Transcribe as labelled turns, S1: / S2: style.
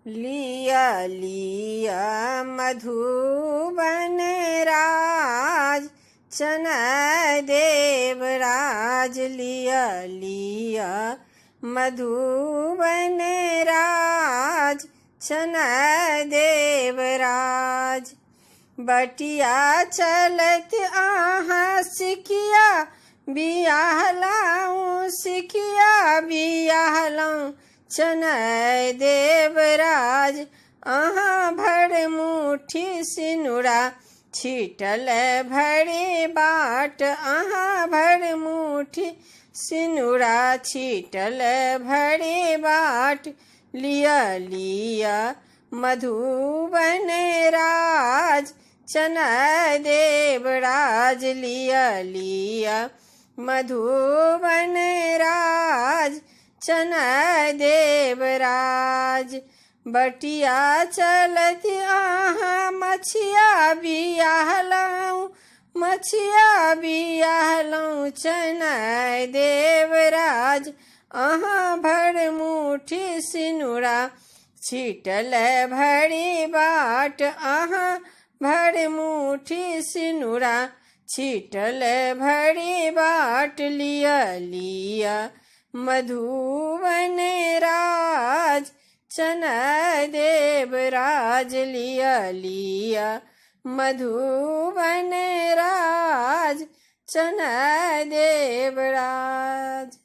S1: लिया लिया मधुबन राज चनय देवराज। लिया लिया मधुबन राज चनय देवराज। बटिया चलत आहाँ सिखिया बियाह लाऊं, सिखिया बियाह लाऊं चनय देवराज। आहाँ भर मुट्ठी सिनुरा छीटल भरे बाट। आहाँ भर मुट्ठी सिनुरा छीटल भरे बाट। लिया लिया मधुबन राज चनय देवराज। लिया लिया मधुबन राज चनय देवराज। बटिया चलत आहाँ मछिया बियाह लाऊं, मछिया बियाह लाऊं चनय देवराज। आहाँ भर मुट्ठी सिनुरा छीटल भरी बाट। आहाँ भर मुट्ठी सिनुरा छीटल भरी बाट। लिया लिया मधुबन राज चनय देवराज। लिया लिया मधुबन राज चनय देवराज।